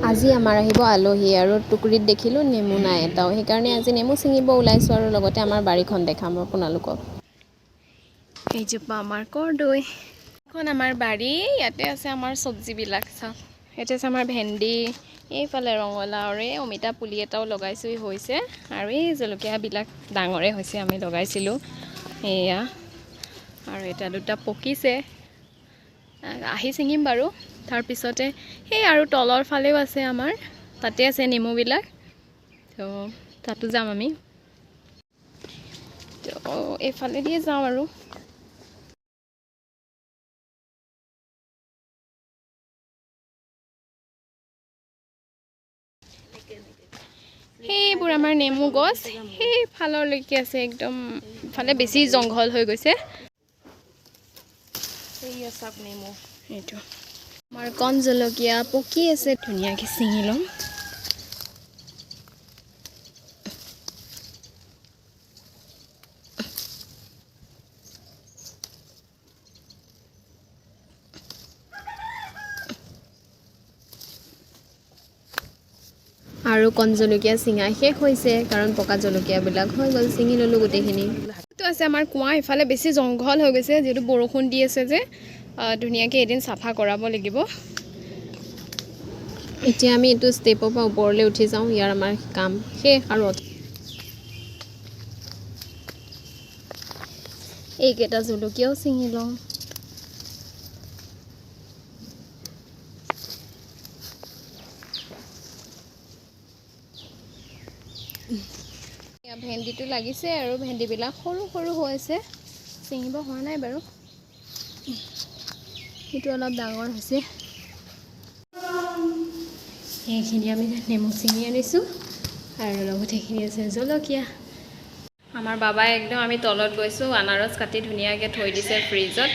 আজি আমাৰ আহিব আলহী আৰু টুকুৰিত দেখিলোঁ নেমু নাই এটাও, সেইকাৰণে আজি নেমু ছিঙিব ওলাইছোঁ আৰু লগতে আমাৰ বাৰীখন দেখাম আপোনালোকক। এইজোপা আমাৰ কৰদৈ, এখন আমাৰ বাৰী, ইয়াতে আছে আমাৰ চব্জিবিলাক চাওক। ইয়াতে আছে আমাৰ ভেন্দি, এইফালে ৰঙালাওৰে অমিতা পুলি এটাও লগাইছোঁ হৈছে, আৰু এই জলকীয়াবিলাক ডাঙৰে হৈছে, আমি লগাইছিলোঁ এয়া। আৰু এটা দুটা পকিছে, আহি ছিঙিম বাৰু। তাৰপিছতে সেই আৰু তলৰ ফালেও আছে আমাৰ, তাতে আছে নেমুবিলাক, তো তাতো যাম আমি। তো এইফালে দিয়ে যাওঁ আৰু। সেইবোৰ আমাৰ নেমু গছ সেইফাললৈকে আছে, একদম ফালে বেছি জংঘল হৈ গৈছে। এই চাওক নেমু, এইটো আমাৰ কণ জলকীয়া পকি আছে, ধুনীয়াকৈ ছিঙি ল'ম। আৰু কণ জলকীয়া ছিঙা শেষ হৈছে, কাৰণ পকা জলকীয়াবিলাক হৈ গ'ল, ছিঙি ল'লোঁ গোটেইখিনি। এইটো আছে আমাৰ কুঁৱা, ইফালে বেছি জংঘল হৈ গৈছে, যিহেতু বৰষুণ দি আছে যে, ধুনীয়াকৈ এদিন চাফা কৰাব লাগিব। এতিয়া আমি এইটো ষ্টেপৰ পৰা ওপৰলৈ উঠি যাওঁ, ইয়াৰ আমাৰ কাম শেষ। আৰু এইকেইটা জলকীয়াও ছিঙি লওঁ। ভেন্দিটো লাগিছে আৰু ভেন্দিবিলাক সৰু সৰু হৈ আছে, ছিঙিব হোৱা নাই বাৰু, সেইটো অলপ ডাঙৰ হৈছে। সেইখিনি আমি নেমু ছিঙি আনিছোঁ, আৰু লগত সেইখিনি আছে জলকীয়া। আমাৰ বাবাই একদম, আমি তলত গৈছোঁ, আনাৰস কাটি ধুনীয়াকৈ থৈ দিছে ফ্ৰিজত।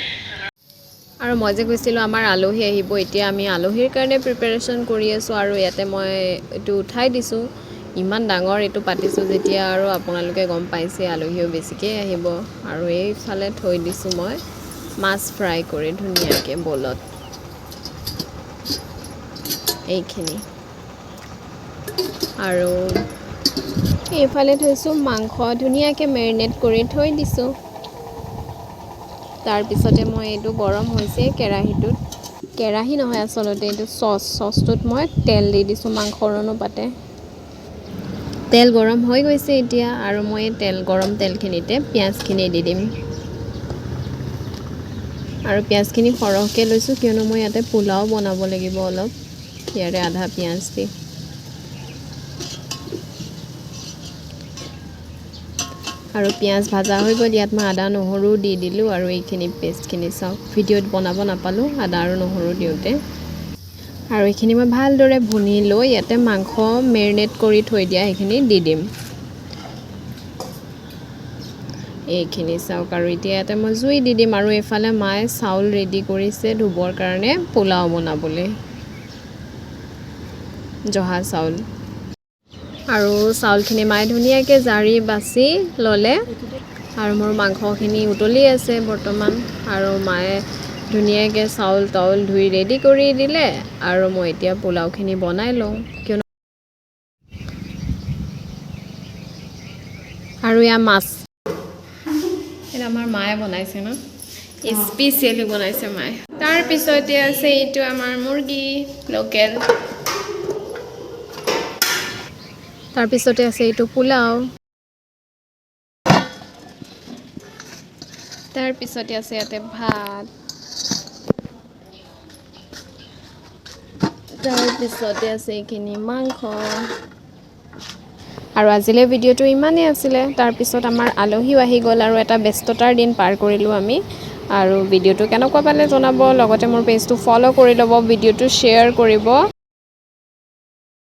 আৰু মই যে কৈছিলোঁ আমাৰ আলহী আহিব, এতিয়া আমি আলহীৰ কাৰণে প্ৰিপেৰেশ্যন কৰি আছোঁ। আৰু ইয়াতে মই এইটো উঠাই দিছোঁ, ইমান ডাঙৰ এইটো পাতিছোঁ যেতিয়া, আৰু আপোনালোকে গম পাইছে আলহীও বেছিকৈ আহিব। আৰু এইফালে থৈ দিছোঁ মই মাছ ফ্ৰাই কৰি ধুনীয়াকৈ বলত, এইখিনি। আৰু এইফালে থৈছোঁ মাংস, ধুনীয়াকৈ মেৰিনেট কৰি থৈ দিছোঁ। তাৰপিছতে মই এইটো গৰম হৈছে কেৰাহীটোত, কেৰাহী নহয় আচলতে এইটো চচটোত মই তেল দি দিছোঁ মাংসৰ অনুপাতে। তেল গৰম হৈ গৈছে এতিয়া, আৰু মই গৰম তেলখিনিতে পিঁয়াজখিনি দি দিম। আৰু পিঁয়াজখিনি সৰহকৈ লৈছোঁ, কিয়নো মই ইয়াতে পোলাও বনাব লাগিব অলপ, ইয়াৰে আধা পিঁয়াজ দি। আৰু পিঁয়াজ ভাজা হৈ গ'ল, ইয়াত মই আদা নহৰু দি দিলোঁ, আৰু এইখিনি পেষ্টখিনি চাওক, ভিডিঅ'ত বনাব নাপালোঁ আদা আৰু নহৰু দিওঁতে। আৰু এইখিনি মই ভালদৰে ভুনি লৈ ইয়াতে মাংস মেৰিনেট কৰি থৈ দিয়া সেইখিনি দি দিম, এইখিনি চাওক। আৰু এতিয়া ইয়াতে মই জুই দি দিম, আৰু এইফালে মায়ে চাউল ৰেডি কৰিছে ধুবৰ কাৰণে পোলাও বনাবলৈ, জহা চাউল। আৰু চাউলখিনি মায়ে ধুনীয়াকৈ জাৰি বাছি ল'লে, আৰু মোৰ মাংসখিনি উতলি আছে বৰ্তমান, আৰু মায়ে ধুনীয়াকৈ চাউল তাউল ধুই ৰেডি কৰি দিলে। আৰু মই এতিয়া পোলাওখিনি বনাই লওঁ, কিয়নো আৰু এয়া মাছ, এইটো আমাৰ মায়ে বনাইছে ন, স্পেচিয়েলি বনাইছে মায়ে। তাৰপিছতে আছে এইটো আমাৰ মুৰ্গী লোকেল, তাৰপিছতে আছে এইটো পোলাও, তাৰপিছতে আছে ইয়াতে ভাত, তাৰপিছতে আছে এইখিনি মাংস। আৰু আজিলৈ ভিডিঅ'টো ইমানেই আছিলে। তাৰপিছত আমাৰ আলহীও আহি গ'ল, আৰু এটা ব্যস্ততাৰ দিন পাৰ কৰিলোঁ আমি। আৰু ভিডিঅ'টো কেনেকুৱা পালে জনাব, লগতে মোৰ পেজটো ফ'ল' কৰি ল'ব, ভিডিঅ'টো শ্বেয়াৰ কৰিব।